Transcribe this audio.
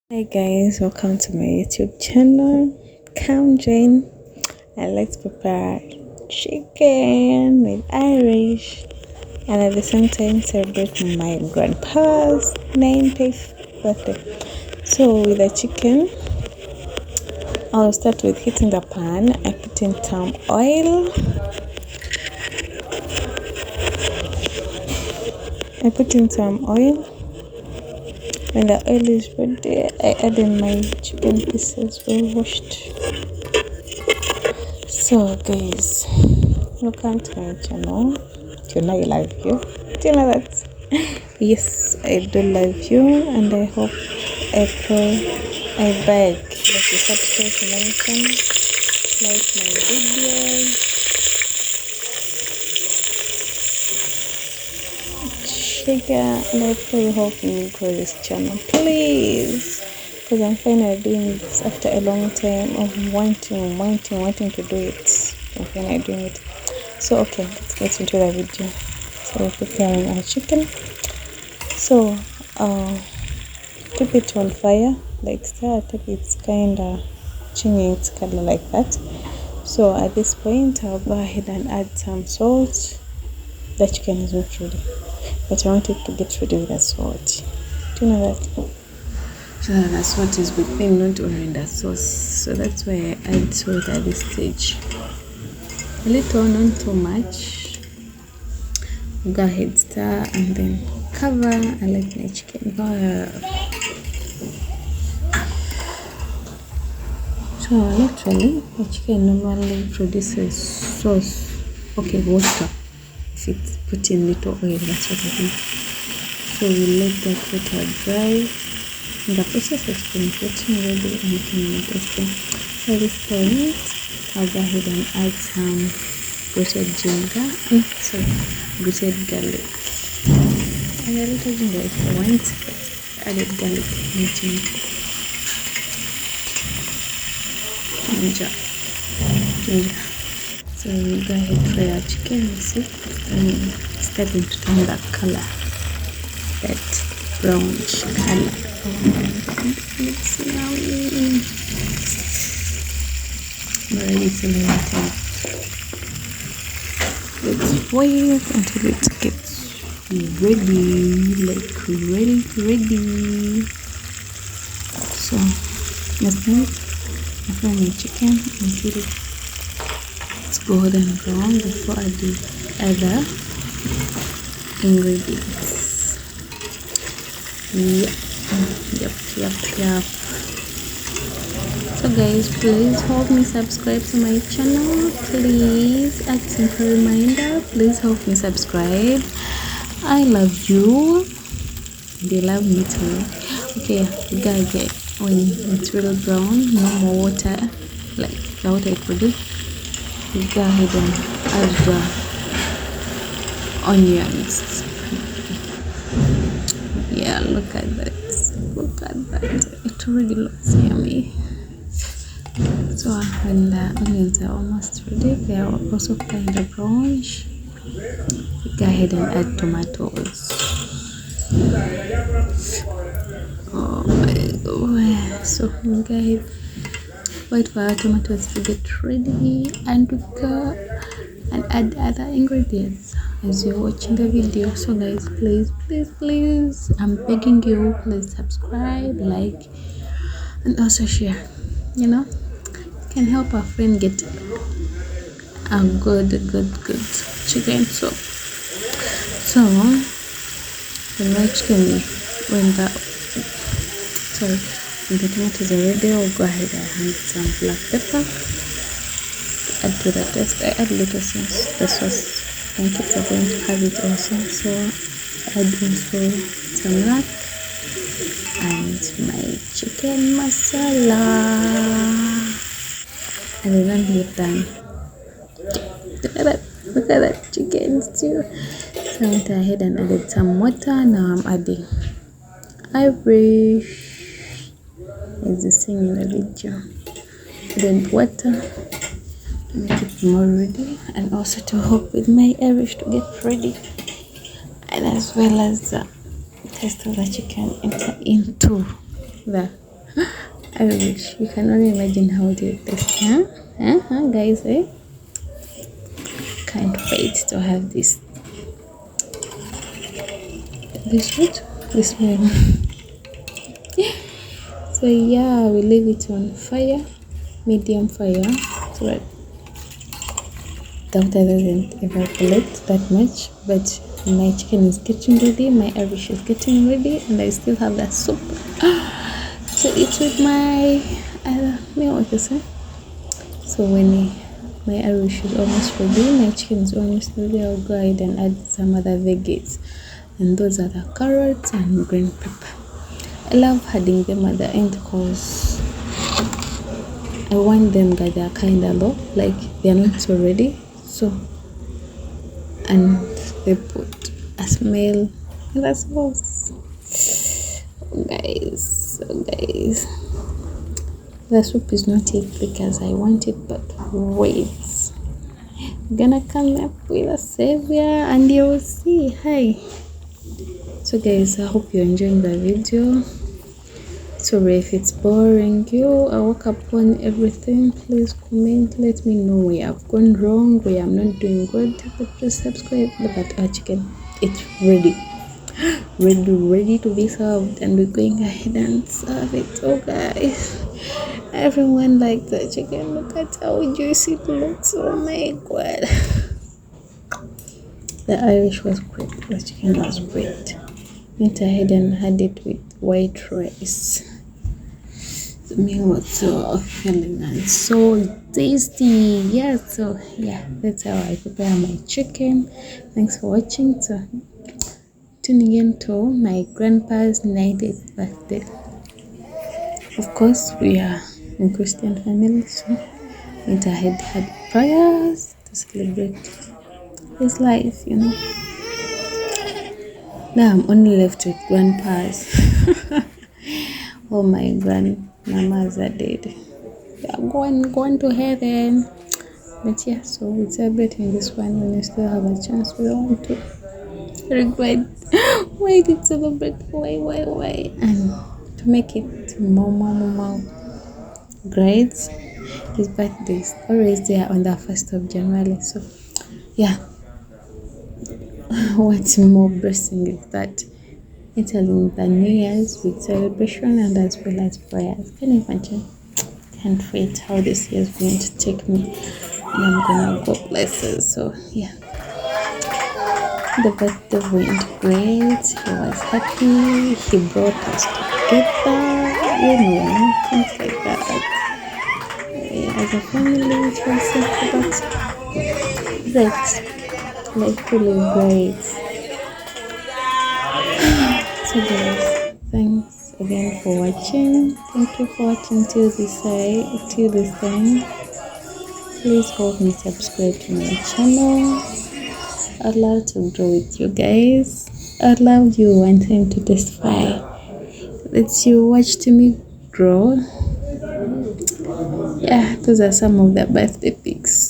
Hi guys, welcome to my YouTube channel. Come join and let's prepare chicken with Irish and at the same time celebrate my grandpa's 90th birthday. So with the chicken, I'll start with heating the pan. I put in some oil. When the oil is ready, I add in my chicken pieces well washed. So guys, welcome to my channel. Do you know I love you? Do you know that? Yes, I do love you, and I hope, I beg that you subscribe to my channel, like my videos, share, and I pray you help me grow this channel, please. Because I'm finally doing this after a long time of wanting to do it. I'm finally doing it. So okay, let's get into the video. So we're preparing our chicken. So keep it on fire, like stir till it's kind of changing its color like that. So at this point I'll go ahead and add some salt. The chicken is not ready, but I want it to get ready with the salt. Do you know that? So the salt is within, not only in the sauce. So that's why I add salt at this stage. A little, not too much. Go ahead, stir, and then cover. I like my chicken. So literally, the chicken normally produces sauce. Okay, water. If it's put in little oil, that's what I do. So we let that water dry. In the process of getting ready and making it tasting. So at this point, I'll go ahead and add some grated ginger. Grated garlic. And a little ginger if you want, but added garlic into ginger. So we go ahead and fry our chicken. You see, it's starting to turn that color, that brownish color. Oh my God, it's yummy. I'm ready to let it. Let's wait until it gets ready, like ready. So let's wait. I fry my chicken until it's golden brown before I do other ingredients. Yep. So guys, please help me subscribe to my channel. Please, asking for a reminder, please help me subscribe. I love you. They love me too. Okay, you gotta get, when it's real brown, no more water, like the water I produce, you go ahead and add the onions. Yeah, look at that. It really looks yummy. So when the onions are almost ready, they are also kind of brownish. Go ahead and add tomatoes. Oh my God. So go ahead, wait for our tomatoes to get ready, and we go and add other ingredients as you're watching the video. So guys, please, I'm begging you, please subscribe, like, and also share. You know, can help our friend get a good chicken soup. So when the tomatoes are ready, I'll go ahead and add some black pepper. Add to the taste. I add little sauce. The sauce and kids are going to have it also. So add also some nut and my chicken masala. And then we're done. Look at that chicken stew. So I went ahead and added some water. Now I'm adding Irish, as you see in the video. Added water to make it more ready, and also to help with my Irish to get ready, and as well as the taste of the chicken into the I wish. You can only imagine how it would taste. Guys, eh? Can't wait to have this. This what? This one. So yeah, we leave it on fire, medium fire, so that the water doesn't evaporate that much. But my chicken is getting ready, my Irish is getting ready, and I still have that soup to eat with my meal. So when my Irish is almost ready, my chicken is almost ready, I'll go ahead and add some other veggies, and those are the carrots and green pepper. I love adding them at the end because I want them that they are kind of low, like they are not so ready. So, and they put a smell in the sauce. Guys, the soup is not as thick as I want it, but wait, I'm gonna come up with a savior and you'll see. Hi. So guys, I hope you're enjoying the video. Sorry if it's boring you. I work upon everything. Please comment, let me know where I've gone wrong, where I'm not doing good. But please subscribe. Look at our chicken, it's ready to be served, and we're going ahead and serve it. Oh guys, everyone likes the chicken. Look at how juicy it looks. Oh my god. The Irish was great, the chicken was great. Went ahead and had it with white rice. The meal was so filling and so tasty. Yeah, so yeah, that's how I prepare my chicken. Thanks for watching. So tuning in to my grandpa's 90th birthday. Of course, we are in Christian family, so went ahead had prayers to celebrate his life, Now I'm only left with grandpas. All my grandmamas are dead. They are going to heaven. But yeah, so we're celebrating this one when we still have a chance. We don't want to regret. Why did celebrate? Why? And to make it more great, his birthday is always there on the 1st of January. So yeah. What's more blessing is that it's in the New Year's with celebration and as well as prayers. Can you imagine? Can't wait how this year is going to take me, and I'm gonna go places. So yeah, the birthday went great. He was happy. He brought us together, things like that. Yeah, as a family, it was great. Like really great. So guys, thanks again for watching. Thank you for watching till this time. Please help me subscribe to my channel. I'd love to grow with you guys. I'd love you one time to testify that you watched me grow. Yeah, those are some of the birthday pics.